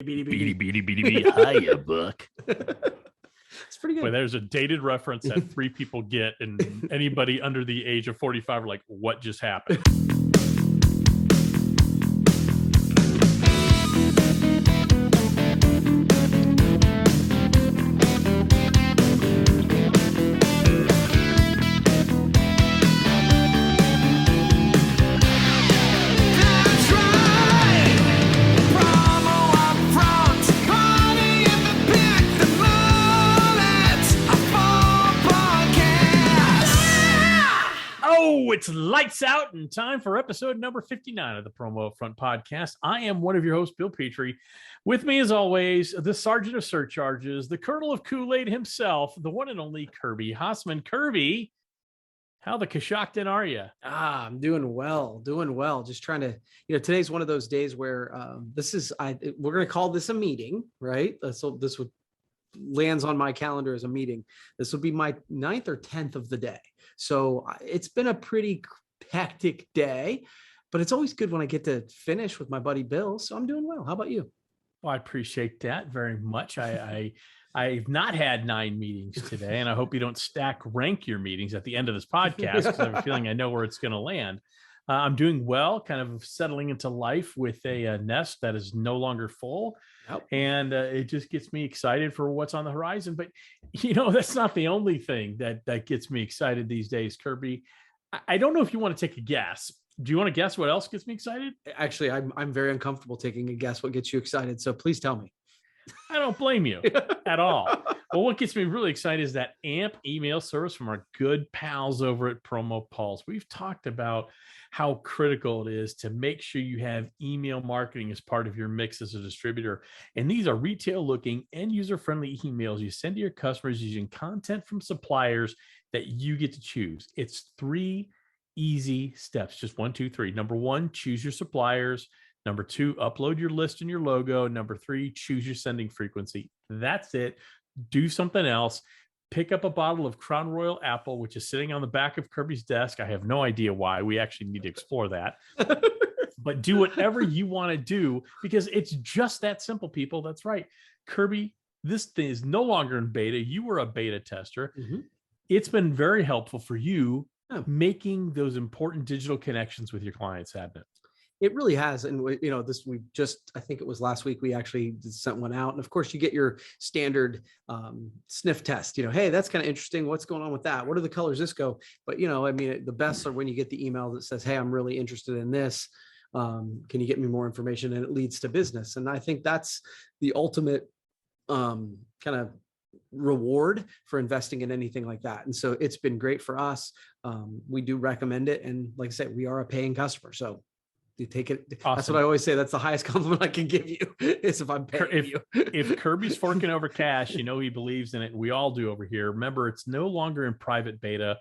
beady, beady, beady. Hiya, Buck. It's pretty good. Well, there's a dated reference that 3 people get, and anybody under the age of 45 are like, what just happened? It's lights out and time for episode number 59 of the Promo UPFront Podcast. I am one of your hosts, Bill Petrie. With me, as always, the Sergeant of Surcharges, the Colonel of Kool-Aid himself, the one and only Kirby Hasseman. Kirby, how the Kashakton are you? I'm doing well. Just trying to, today's one of those days where we're going to call this a meeting, right? So this would lands on my calendar as a meeting. This will be my 9th or 10th of the day. So it's been a pretty hectic day, but it's always good when I get to finish with my buddy Bill. So I'm doing well. How about you? Well, I appreciate that very much. I've not had 9 meetings today, and I hope you don't stack rank your meetings at the end of this podcast because I have a feeling I know where it's going to land. I'm doing well, kind of settling into life with a nest that is no longer full. Yep. And it just gets me excited for what's on the horizon. But, that's not the only thing that gets me excited these days, Kirby. I don't know if you want to take a guess. Do you want to guess what else gets me excited? Actually, I'm very uncomfortable taking a guess what gets you excited. So please tell me. I don't blame you at all. Well, what gets me really excited is that AMP email service from our good pals over at Promo Pulse. We've talked about how critical it is to make sure you have email marketing as part of your mix as a distributor. And these are retail-looking and user-friendly emails you send to your customers using content from suppliers that you get to choose. It's 3 easy steps, just 1, 2, 3. Number 1, choose your suppliers. Number 2, upload your list and your logo. Number 3, choose your sending frequency. That's it. Do something else. Pick up a bottle of Crown Royal Apple, which is sitting on the back of Kirby's desk. I have no idea why. We actually need to explore that. But do whatever you want to do because it's just that simple, people. That's right. Kirby, this thing is no longer in beta. You were a beta tester. Mm-hmm. It's been very helpful for you making those important digital connections with your clients, hasn't it? It really has. And, I think it was last week, we actually sent one out. And of course you get your standard sniff test, hey, that's kind of interesting. What's going on with that? What are the colors this go? But, the best are when you get the email that says, hey, I'm really interested in this. Can you get me more information? And it leads to business. And I think that's the ultimate kind of reward for investing in anything like that. And so it's been great for us. We do recommend it. And like I said, we are a paying customer. So you take it. Awesome. That's what I always say. That's the highest compliment I can give you is if I'm paying you. If Kirby's forking over cash, he believes in it. We all do over here. Remember, it's no longer in private beta.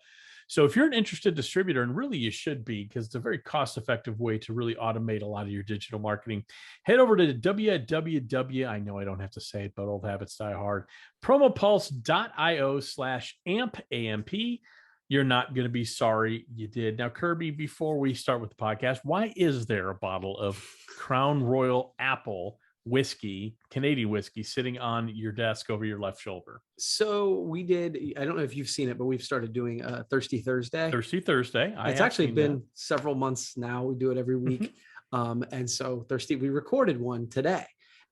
So if you're an interested distributor, and really you should be, because it's a very cost-effective way to really automate a lot of your digital marketing, head over to www. I know I don't have to say it, but old habits die hard. promopulse.io/AMP. You're not going to be sorry you did. Now, Kirby, before we start with the podcast, why is there a bottle of Crown Royal Apple whiskey, Canadian whiskey, sitting on your desk over your left shoulder? So we did, I don't know if you've seen it, but we've started doing Thirsty Thursday. Thirsty Thursday. It's actually been several months now. We do it every week. And so we recorded one today.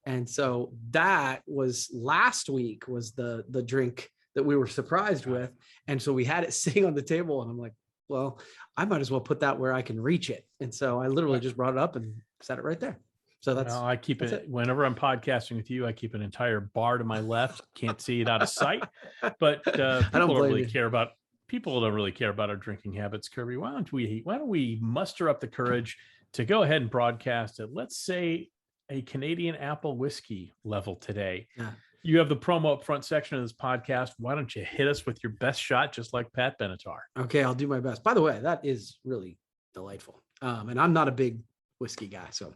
And so that was last week was the drink that we were surprised with. And so we had it sitting on the table and I'm like, well, I might as well put that where I can reach it. And so I literally just brought it up and set it right there. So I keep it whenever I'm podcasting with you, I keep an entire bar to my left. Can't see it out of sight, but people don't really care about our drinking habits. Kirby, why don't we muster up the courage to go ahead and broadcast it? Let's say a Canadian apple whiskey level today. Yeah. You have the Promo UPFront section of this podcast. Why don't you hit us with your best shot, just like Pat Benatar? Okay, I'll do my best. By the way, that is really delightful. And I'm not a big whiskey guy. So,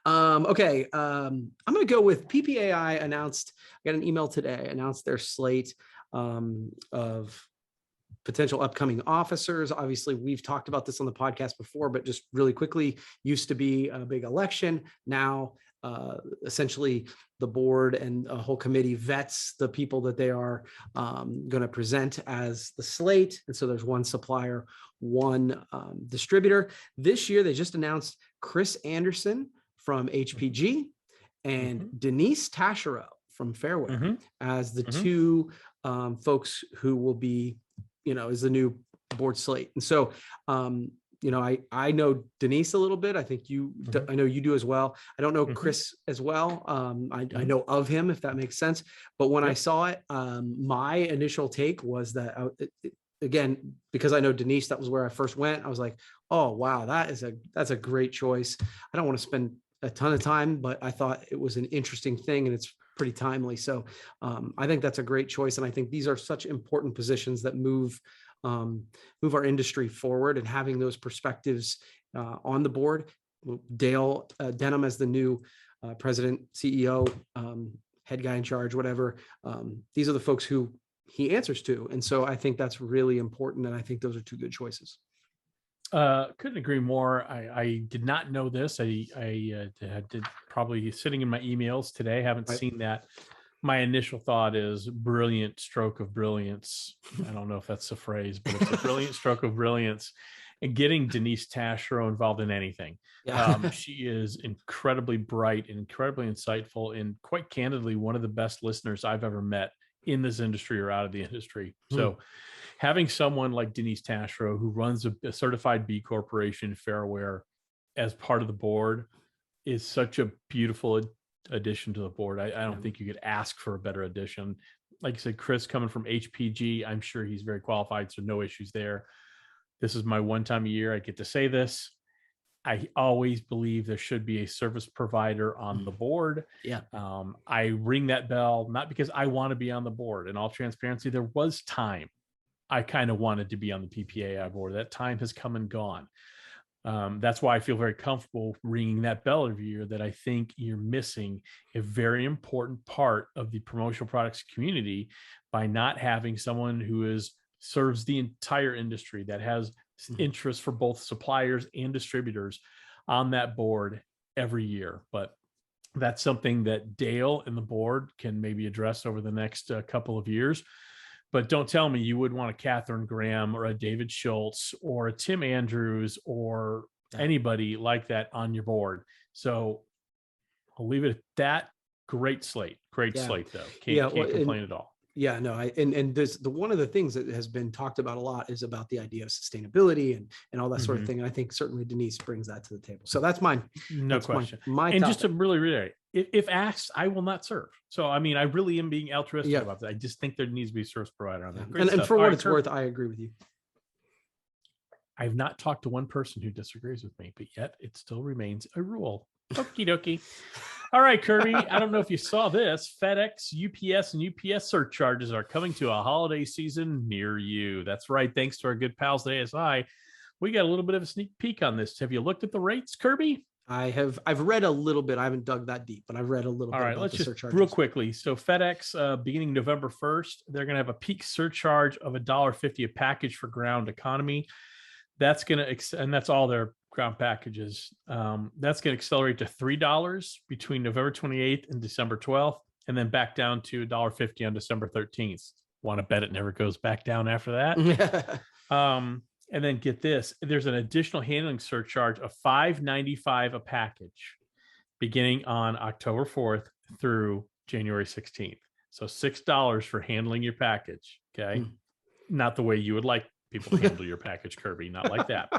I'm going to go with PPAI I got an email today, announced their slate of potential upcoming officers. Obviously, we've talked about this on the podcast before, but just really quickly, used to be a big election. Now essentially the board and a whole committee vets the people that they are going to present as the slate. And so there's one supplier, one distributor. This year, they just announced Chris Anderson from HPG and Denise Taschereau from Fairway as the two folks who will be, is the new board slate. And so, I know Denise a little bit. I think I know you do as well. I don't know Chris as well. I know of him, if that makes sense. But when I saw it, my initial take was that, again, because I know Denise, that was where I first went. I was like, oh, wow, that's a great choice. I don't want to spend a ton of time, but I thought it was an interesting thing and it's pretty timely. So I think that's a great choice. And I think these are such important positions that move our industry forward, and having those perspectives on the board. Dale Denham as the new president, CEO, head guy in charge, whatever. These are the folks who he answers to. And so I think that's really important. And I think those are two good choices. Couldn't agree more. I did not know this. I did probably sitting in my emails today. Haven't seen that. My initial thought is brilliant stroke of brilliance. I don't know if that's a phrase, but it's a brilliant stroke of brilliance. And getting Denise Taschereau involved in anything. Yeah. She is incredibly bright and incredibly insightful, and quite candidly, one of the best listeners I've ever met in this industry or out of the industry. So having someone like Denise Taschereau, who runs a certified B corporation, Fairware, as part of the board is such a beautiful addition to the board. I don't think you could ask for a better addition. Like I said, Chris coming from HPG, I'm sure he's very qualified, so no issues there. This is my one time a year I get to say this. I always believe there should be a service provider on the board. Yeah. I ring that bell, not because I want to be on the board. In all transparency, there was time I kind of wanted to be on the PPAI board. That time has come and gone. That's why I feel very comfortable ringing that bell every year, that I think you're missing a very important part of the promotional products community by not having someone who serves the entire industry, that has interest for both suppliers and distributors on that board every year. But that's something that Dale and the board can maybe address over the next couple of years. But don't tell me you would want a Catherine Graham or a David Schultz or a Tim Andrews or anybody like that on your board. So I'll leave it at that. Great slate. Great slate, though. Can't complain at all. Yeah, no, and there's one of the things that has been talked about a lot is about the idea of sustainability and all that sort of thing. And I think certainly Denise brings that to the table. So that's mine. No question. My and topic. Just to really reiterate, if asked, I will not serve. So, I mean, I really am being altruistic about that. I just think there needs to be a service provider on that. And for what it's worth, I agree with you. I've not talked to one person who disagrees with me, but yet it still remains a rule. Okie dokie. All right, Kirby, I don't know if you saw this. FedEx, UPS, and UPS surcharges are coming to a holiday season near you. That's right. Thanks to our good pals at ASI, we got a little bit of a sneak peek on this. Have you looked at the rates, Kirby? I've read a little bit. I haven't dug that deep, but I've read a little bit. All right, about let's the just surcharges. real quickly. So FedEx, beginning November 1st, they're going to have a peak surcharge of $1.50 a package for ground economy. That's going to, and that's all their ground packages. That's going to accelerate to $3 between November 28th and December 12th, and then back down to $1.50 on December 13th. Want to bet it never goes back down after that? And then get this, there's an additional handling surcharge of $5.95 a package beginning on October 4th through January 16th. So $6 for handling your package. Okay. Not the way you would like people to handle your package, Kirby, not like that.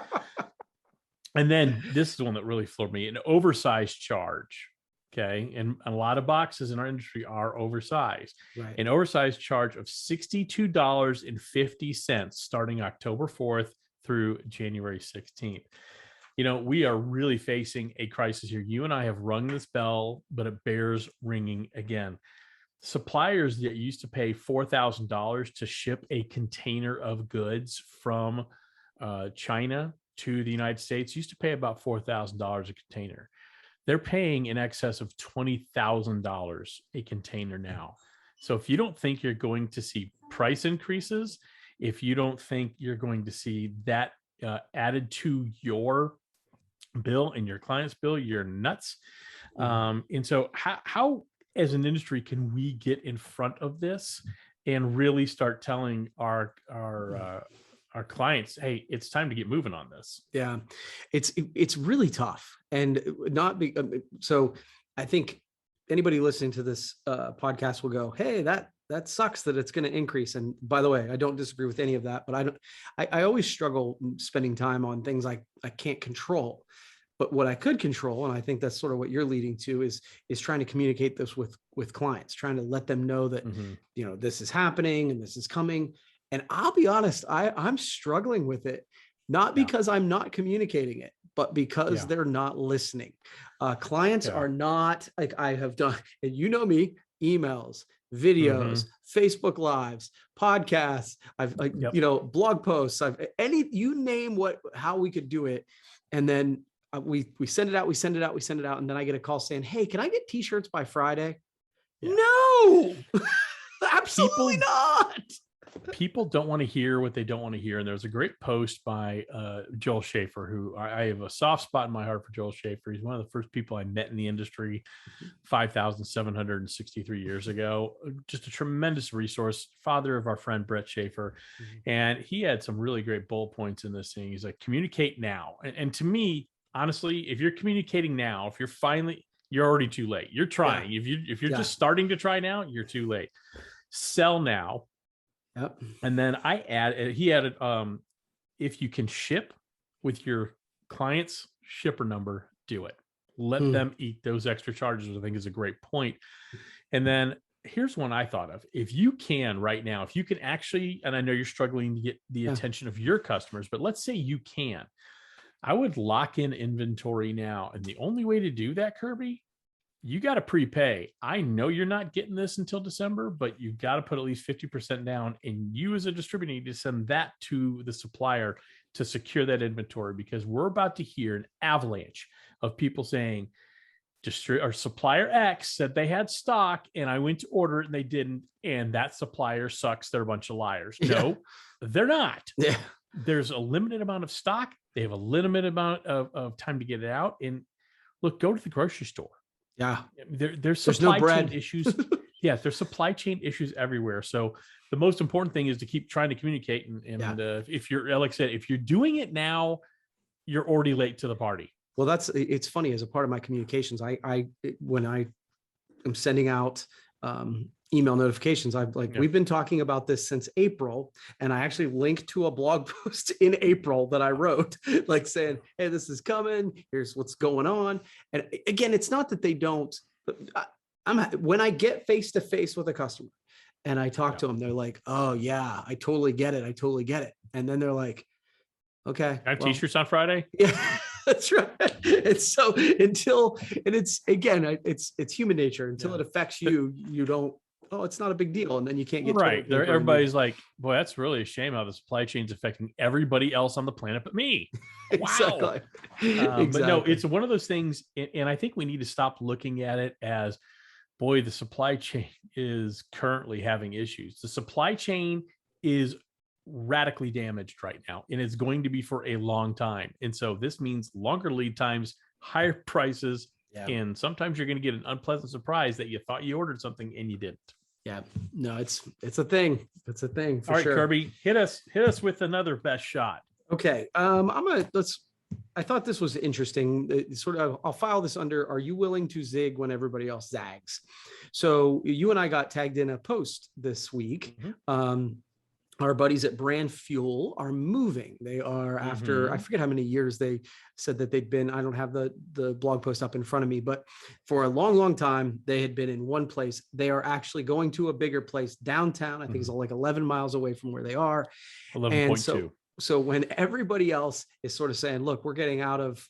And then this is the one that really floored me, an oversized charge. Okay. And a lot of boxes in our industry are oversized. Right. An oversized charge of $62.50 starting October 4th through January 16th. You know, we are really facing a crisis here. You and I have rung this bell, but it bears ringing again. Suppliers that used to pay $4,000 to ship a container of goods from China to the United States used to pay about $4,000 a container. They're paying in excess of $20,000 a container now. So if you don't think you're going to see price increases, if you don't think you're going to see that added to your bill and your client's bill, you're nuts. And so how as an industry can we get in front of this and really start telling our clients, hey, it's time to get moving on this? Yeah, it's really tough, and not be so. I think anybody listening to this podcast will go, hey, that sucks that it's going to increase. And by the way, I don't disagree with any of that, but I always struggle spending time on things I can't control. But what I could control, and I think that's sort of what you're leading to, is trying to communicate this with clients, trying to let them know that, you know, this is happening and this is coming. And I'll be honest, I'm struggling with it, not because I'm not communicating it, but because they're not listening. Clients are not, like I have done, and you know me, emails, videos, Facebook Lives, podcasts, you know, blog posts, you name how we could do it. And then we send it out, and then I get a call saying, hey, can I get t-shirts by Friday? Yeah. No, absolutely not. People don't want to hear what they don't want to hear. And there's a great post by Joel Schaefer, who I have a soft spot in my heart for. Joel Schaefer. He's one of the first people I met in the industry 5,763 years ago. Just a tremendous resource, father of our friend Brett Schaefer. And he had some really great bullet points in this thing. He's like, communicate now. And to me, honestly, if you're communicating now, if you're already too late. You're trying. If you're just starting to try now, you're too late. Sell now. Yep. And then he added, if you can ship with your client's shipper number, do it. Let them eat those extra charges, I think is a great point. And then here's one I thought of. If you can right now, if you can actually, and I know you're struggling to get the attention of your customers, but let's say you can, I would lock in inventory now. And the only way to do that, Kirby, you got to prepay. I know you're not getting this until December, but you've got to put at least 50% down. And you as a distributor need to send that to the supplier to secure that inventory, because we're about to hear an avalanche of people saying, or supplier X said they had stock and I went to order it and they didn't. And that supplier sucks. They're a bunch of liars. No, they're not. Yeah. There's a limited amount of stock. They have a limited amount of time to get it out. And look, go to the grocery store. Yeah. There's supply chain issues. Yeah. There's supply chain issues everywhere. So the most important thing is to keep trying to communicate. And if you're, like I said, if you're doing it now, you're already late to the party. Well, it's funny, as a part of my communications, when I am sending out email notifications, we've been talking about this since April, and I actually linked to a blog post in April that I wrote, like saying, hey, this is coming, here's what's going on. And again, it's not that they don't, when I get face to face with a customer and I talk to them, they're like, oh yeah, I totally get it. And then they're like, okay. Got t-shirts on Friday? Yeah. That's right. It's so it's human nature. Until it affects you, you don't, it's not a big deal. And then you can't get right there. Everybody's like, boy, that's really a shame how the supply chain's affecting everybody else on the planet but me. Wow. Exactly. But no, it's one of those things. And I think we need to stop looking at it as, boy, the supply chain is currently having issues. The supply chain is radically damaged right now, and it's going to be for a long time. And so this means longer lead times, higher prices, and sometimes you're going to get an unpleasant surprise that you thought you ordered something and you didn't. Yeah, no, it's a thing. It's a thing. For All right, sure. Kirby, hit us with another best shot. Okay, I thought this was interesting. I'll file this under, are you willing to zig when everybody else zags? So you and I got tagged in a post this week. Our buddies at Brand Fuel are moving. They are, after, I forget how many years they said that they'd been, I don't have the blog post up in front of me, but for a long, long time, they had been in one place. They are actually going to a bigger place downtown. I think it's like 11 miles away from where they are. 11.2. So when everybody else is sort of saying, look, we're getting out of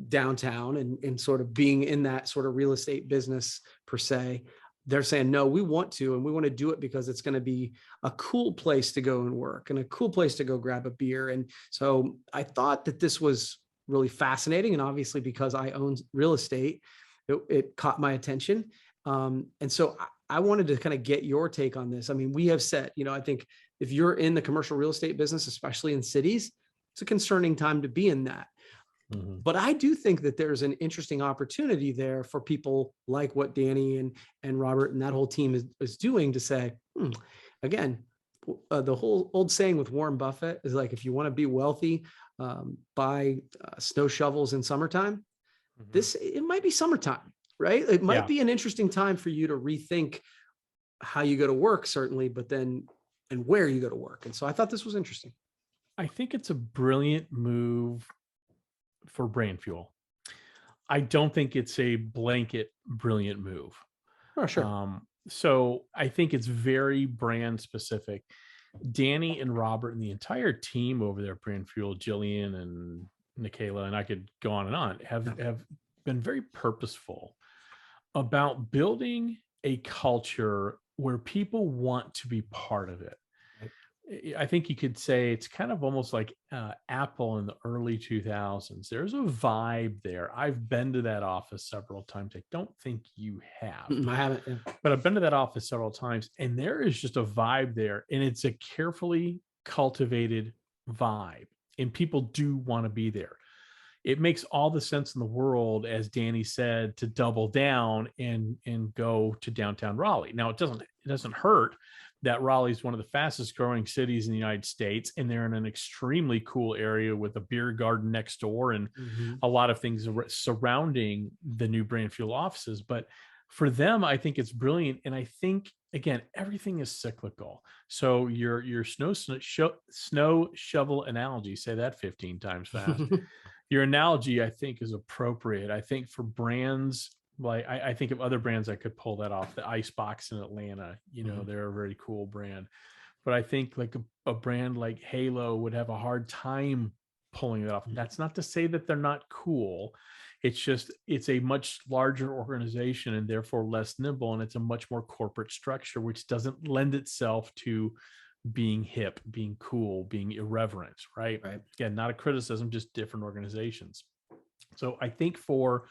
downtown and sort of being in that sort of real estate business per se, they're saying, no, we want to, and we want to do it because it's going to be a cool place to go and work and a cool place to go grab a beer. And so I thought that this was really fascinating. And obviously because I own real estate, it caught my attention. And so I wanted to kind of get your take on this. I mean, we have said, I think if you're in the commercial real estate business, especially in cities, it's a concerning time to be in that. But I do think that there's an interesting opportunity there for people like what Danny and Robert and that whole team is doing to say, again, the whole old saying with Warren Buffett is like, if you want to be wealthy, buy snow shovels in summertime. It might be summertime, right? It might be an interesting time for you to rethink how you go to work, certainly, but then and where you go to work. And so I thought this was interesting. I think it's a brilliant move for brand fuel. I don't think it's a blanket brilliant move. Oh, sure. So I think it's very brand specific. Danny and Robert and the entire team over there, Brand Fuel, Jillian and Nikayla, and I could go on and on, have been very purposeful about building a culture where people want to be part of it. I think you could say it's kind of almost like Apple in the early 2000s. There's a vibe there. I've been to that office several times. I don't think you have. I haven't. Yeah. But I've been to that office several times, and there is just a vibe there. And it's a carefully cultivated vibe. And people do want to be there. It makes all the sense in the world, as Danny said, to double down and go to downtown Raleigh. Now, it doesn't hurt that Raleigh is one of the fastest growing cities in the United States, and they're in an extremely cool area with a beer garden next door and a lot of things surrounding the new Brand Fuel offices. But for them, I think it's brilliant. And I think, again, everything is cyclical. So your snow shovel analogy, say that 15 times fast. Your analogy, I think, is appropriate. I think for brands, like I think of other brands that could pull that off. The Icebox in Atlanta, they're a very cool brand. But I think like a brand like Halo would have a hard time pulling it off. That's not to say that they're not cool. It's just, it's a much larger organization and therefore less nimble. And it's a much more corporate structure, which doesn't lend itself to being hip, being cool, being irreverent, right? Again, not a criticism, just different organizations. So I think for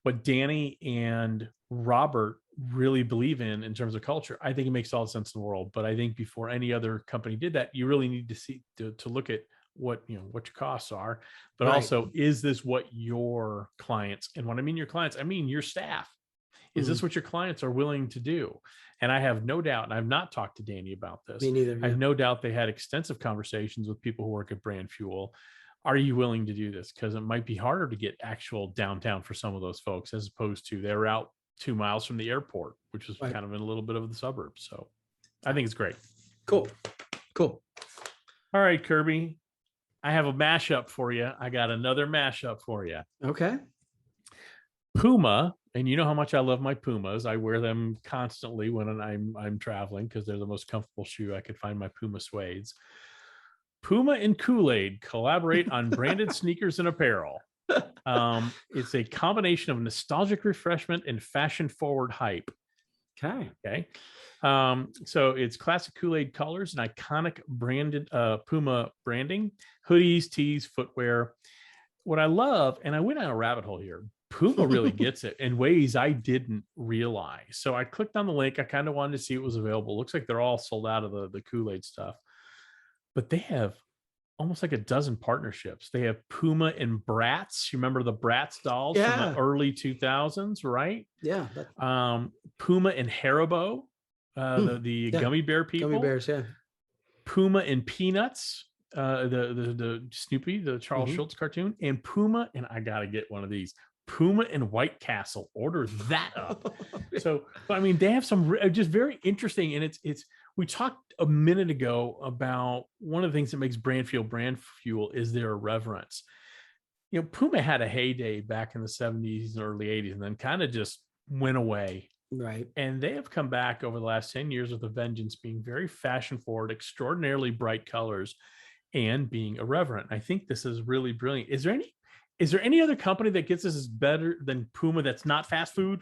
what Danny and Robert really believe in terms of culture, I think it makes all the sense in the world. But I think before any other company did that, you really need to see to look at what your costs are, but also, is this what your clients, and when I mean your clients, I mean your staff, is this what your clients are willing to do? And I have no doubt, and I've not talked to Danny about this. Me neither. I have no doubt they had extensive conversations with people who work at Brand Fuel. Are you willing to do this? Because it might be harder to get actual downtown for some of those folks, as opposed to they're out 2 miles from the airport, which is kind of in a little bit of the suburbs. So I think it's great. Cool. All right, Kirby, I have a mashup for you. I got another mashup for you. Okay. Puma, and you know how much I love my Pumas. I wear them constantly when I'm traveling because they're the most comfortable shoe I could find. My Puma suedes. Puma and Kool-Aid collaborate on branded sneakers and apparel. It's a combination of nostalgic refreshment and fashion-forward hype. Okay. So it's classic Kool-Aid colors and iconic branded Puma branding, hoodies, tees, footwear. What I love, and I went on a rabbit hole here, Puma really gets it in ways I didn't realize. So I clicked on the link. I kind of wanted to see it was available. Looks like they're all sold out of the Kool-Aid stuff. But they have almost like a dozen partnerships. They have Puma and Bratz. You remember the Bratz dolls from the early 2000s, right? Yeah. Puma and Haribo, the gummy bear people. Gummy bears, yeah. Puma and Peanuts, the Snoopy, the Charles Schultz cartoon, and Puma, and I got to get one of these. Puma and White Castle. Order that up. So, I mean, they have some just very interesting, and it's. We talked a minute ago about one of the things that makes brand fuel is their irreverence. Puma had a heyday back in the 70s and early 80s, and then kind of just went away. Right. And they have come back over the last 10 years with a vengeance, being very fashion forward, extraordinarily bright colors, and being irreverent. I think this is really brilliant. Is there any other company that gets this is better than Puma that's not fast food?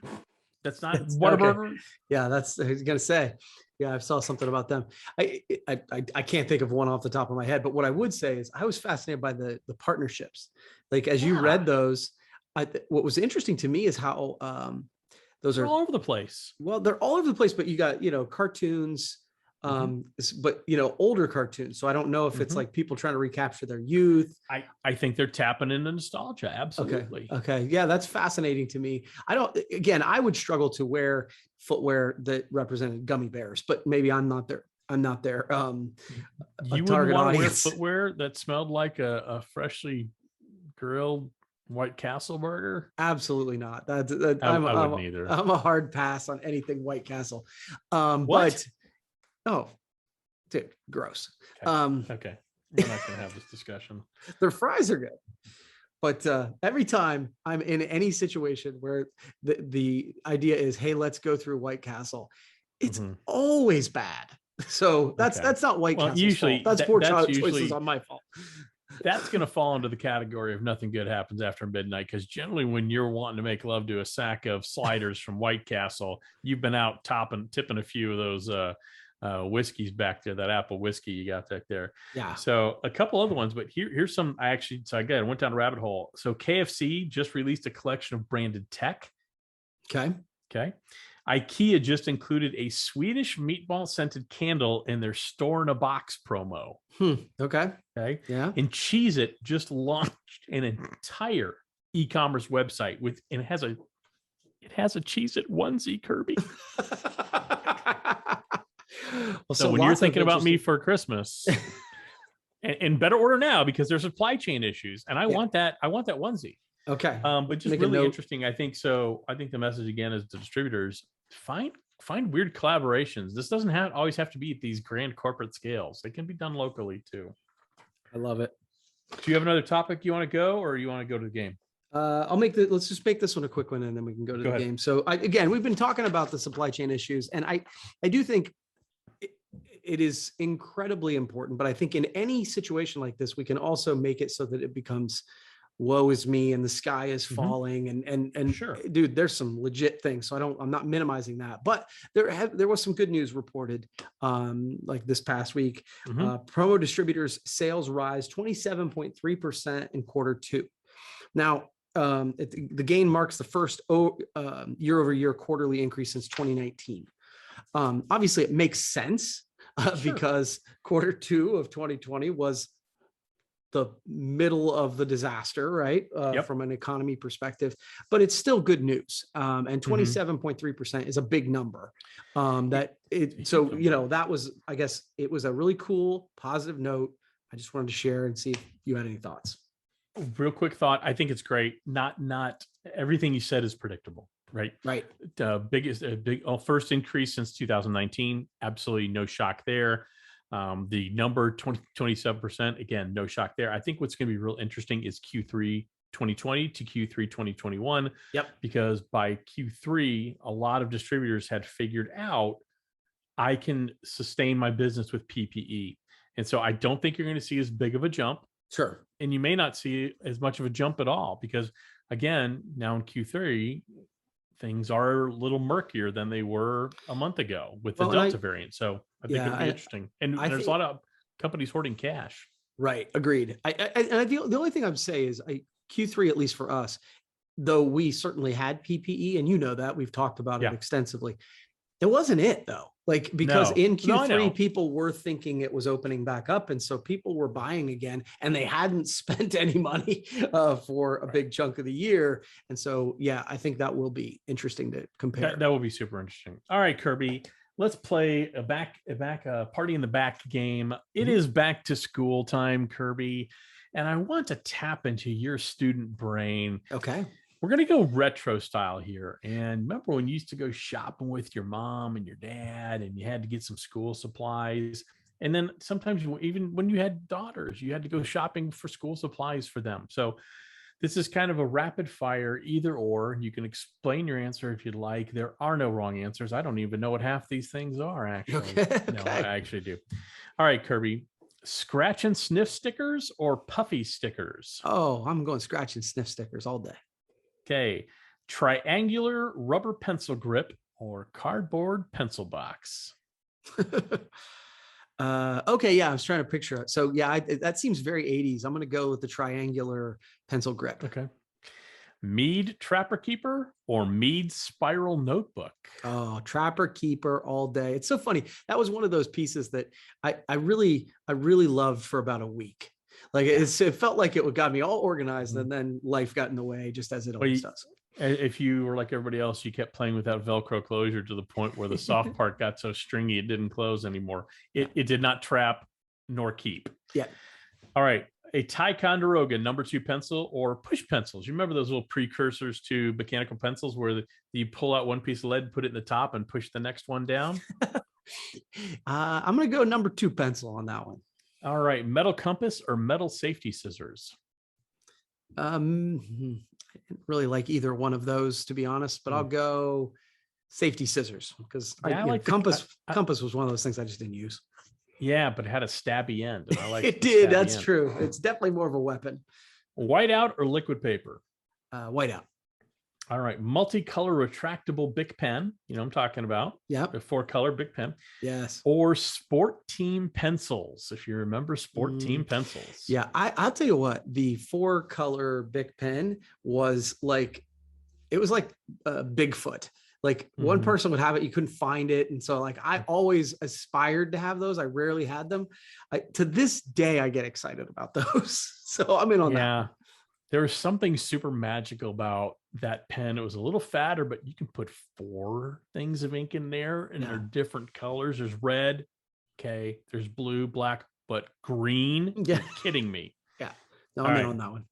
That's not Whataburger? Okay. Yeah, that's I was gonna say. Yeah, I saw something about them. I can't think of one off the top of my head, but what I would say is I was fascinated by the partnerships. Like as you read those, what was interesting to me is how those are all over the place. Well, they're all over the place, but you got cartoons, But older cartoons. So I don't know if it's like people trying to recapture their youth. I think they're tapping into nostalgia. Absolutely. Okay. Yeah, that's fascinating to me. I would struggle to wear footwear that represented gummy bears, but maybe I'm not there. You wouldn't want to wear footwear that smelled like a freshly grilled White Castle burger? Absolutely not. I wouldn't either. I'm a hard pass on anything White Castle. What? Oh, dude, gross. Okay. We're not going to have this discussion. Their fries are good. But every time I'm in any situation where the idea is, hey, let's go through White Castle, it's always bad. So that's not White Castle's usually fault. That's poor child choices on my fault. That's going to fall into the category of nothing good happens after midnight, because generally when you're wanting to make love to a sack of sliders from White Castle, you've been out tipping a few of those whiskeys back there, that apple whiskey you got back there. Yeah. So a couple other ones, but here's some. I went down a rabbit hole. So KFC just released a collection of branded tech. Okay. IKEA just included a Swedish meatball scented candle in their store in a box promo. Okay. Yeah. And Cheez-It just launched an entire e-commerce website and it has a Cheez-It onesie, Kirby. So when you're thinking about me for Christmas, and better order now because there's supply chain issues, and I want that onesie. Okay. But just really interesting. I think the message again is the distributors find weird collaborations. This doesn't always have to be at these grand corporate scales. They can be done locally too. I love it. Do you have another topic you want to go, or you want to go to the game? Let's just make this one a quick one and then we can go to the game. So we've been talking about the supply chain issues, and I do think it is incredibly important, but I think in any situation like this, we can also make it so that it becomes woe is me and the sky is falling and sure, dude, there's some legit things. So I'm not minimizing that, but there was some good news reported like this past week. Promo Distributors sales rise 27.3% in Q2. Now, the gain marks the first year-over-year quarterly increase since 2019. Obviously, it makes sense because Q2 of 2020 was the middle of the disaster, right? From an economy perspective, but it's still good news. And 27.3% is a big number. That was, I guess it was a really cool, positive note. I just wanted to share and see if you had any thoughts. Real quick thought. I think it's great. Not everything you said is predictable, right? Right. First increase since 2019. Absolutely no shock there. The number 27%, again, no shock there. I think what's going to be real interesting is Q3 2020 to Q3 2021. Yep. Because by Q3, a lot of distributors had figured out I can sustain my business with PPE. And so I don't think you're going to see as big of a jump. Sure. And you may not see as much of a jump at all because, again, now in Q3, things are a little murkier than they were a month ago with the Delta variant. So I think it'll be interesting. And there's a lot of companies hoarding cash. Right. Agreed. The only thing I would say is Q3, at least for us, though we certainly had PPE, and that we've talked about it extensively. It wasn't it though. Because in Q3, people were thinking it was opening back up. And so people were buying again and they hadn't spent any money for a big chunk of the year. And so, I think that will be interesting to compare. That will be super interesting. All right, Kirby, let's play a party in the back game. It is back to school time, Kirby. And I want to tap into your student brain. Okay. We're going to go retro style here. And remember when you used to go shopping with your mom and your dad and you had to get some school supplies. And then sometimes even when you had daughters, you had to go shopping for school supplies for them. So this is kind of a rapid fire either or. You can explain your answer if you'd like. There are no wrong answers. I don't even know what half these things are actually. Okay. No, I actually do. All right, Kirby. Scratch and sniff stickers or puffy stickers? Oh, I'm going scratch and sniff stickers all day. Okay, triangular rubber pencil grip or cardboard pencil box? Okay, I was trying to picture it. So that seems very 80s. I'm going to go with the triangular pencil grip. Okay. Mead Trapper Keeper or Mead Spiral Notebook? Oh, Trapper Keeper all day. It's so funny. That was one of those pieces that I really loved for about a week. Like it felt like it got me all organized, and then life got in the way, just as it always does. If you were like everybody else, you kept playing with that Velcro closure to the point where the soft part got so stringy it didn't close anymore. It did not trap nor keep. Yeah. All right. A Ticonderoga #2 pencil or push pencils. You remember those little precursors to mechanical pencils where you pull out one piece of lead, put it in the top, and push the next one down? I'm going to go #2 pencil on that one. All right. Metal compass or metal safety scissors? I didn't really like either one of those, to be honest, but I'll go safety scissors because compass was one of those things I just didn't use. Yeah, but it had a stabby end. And I like it did. That's true. It's definitely more of a weapon. Whiteout or liquid paper? Whiteout. All right. Multicolor retractable Bic pen. You know what I'm talking about. Yeah. The 4-color Bic pen. Yes. Or Sport Team pencils. If you remember Sport Team pencils. Yeah. I'll tell you what, the 4-color Bic pen was like, it was like Bigfoot. Like one person would have it, you couldn't find it. And so like, I always aspired to have those. I rarely had them. To this day, I get excited about those. So I'm in on that. Yeah. There was something super magical about that pen. It was a little fatter, but you can put 4 things of ink in there and they're different colors. There's red. Okay. There's blue, black, but green. Yeah. You're kidding me. Yeah. No, I'm in on that one.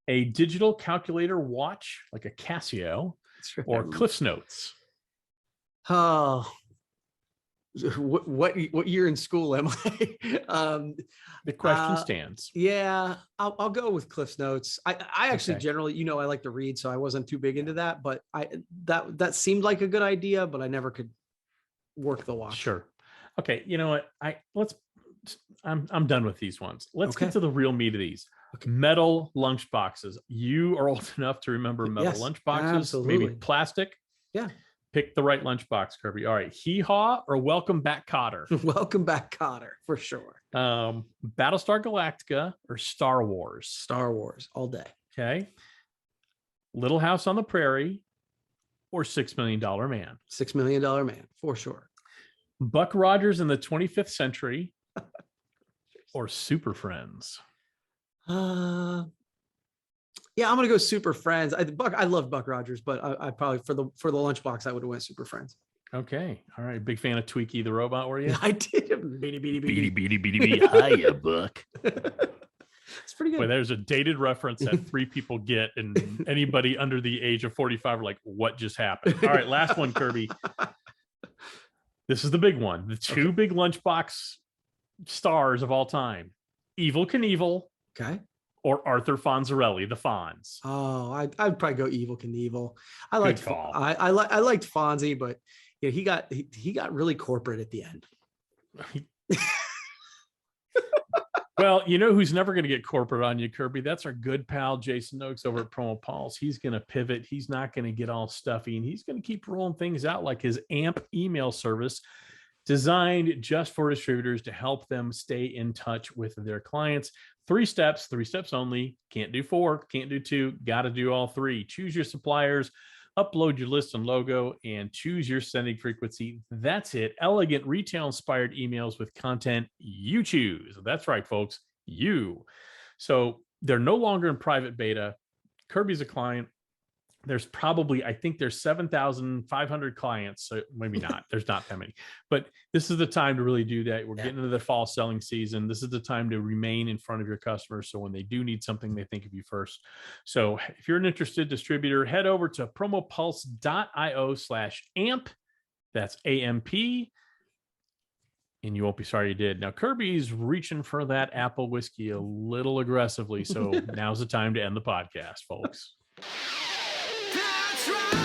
A digital calculator watch, like a Casio. Or Cliff's Notes. Oh, what year in school am I? The question stands. Yeah, I'll go with Cliff's Notes. I actually generally, I like to read, so I wasn't too big into that. But that seemed like a good idea, but I never could work the watch. Sure. Okay. You know what? I'm done with these ones. Let's get to the real meat of these. Okay. Metal lunch boxes. You are old enough to remember metal lunch boxes, absolutely. Maybe plastic. Yeah. Pick the right lunchbox, Kirby. All right. Hee Haw or Welcome Back Cotter? Welcome Back Cotter, for sure. Battlestar Galactica or Star Wars? Star Wars all day. Okay. Little House on the Prairie or $6 Million Man? $6 Million Man, for sure. Buck Rogers in the 25th Century or Super Friends? Yeah, I'm gonna go Super Friends. I love Buck Rogers, but I probably for the lunchbox I would have went Super Friends. Okay, all right. Big fan of Tweaky the robot, were you? I did. Beady. Hiya, Buck. It's pretty good. Boy, there's a dated reference that 3 people get, and anybody under the age of 45 are like, "What just happened?" All right, last one, Kirby. This is the big one. The 2 big lunchbox stars of all time: Evel Knievel. Okay. Or Arthur Fonzarelli, the Fonz. Oh, I'd probably go Evel Knievel. I liked Fonzie, but he got really corporate at the end. Well, you know who's never going to get corporate on you, Kirby? That's our good pal Jason Oakes over at Promo Paul's. He's going to pivot. He's not going to get all stuffy, and he's going to keep rolling things out like his AMP email service, designed just for distributors to help them stay in touch with their clients. 3 steps only. Can't do 4, can't do 2, got to do all 3. Choose your suppliers, upload your list and logo, and choose your sending frequency. That's it. Elegant, retail-inspired emails with content you choose. That's right, folks. You. So they're no longer in private beta. Kirby's a client. There's probably, I think there's 7,500 clients. So maybe not, there's not that many, but this is the time to really do that. We're getting into the fall selling season. This is the time to remain in front of your customers. So when they do need something, they think of you first. So if you're an interested distributor, head over to promopulse.io/AMP. That's AMP. And you won't be sorry you did. Now, Kirby's reaching for that apple whiskey a little aggressively. So now's the time to end the podcast, folks. That's right.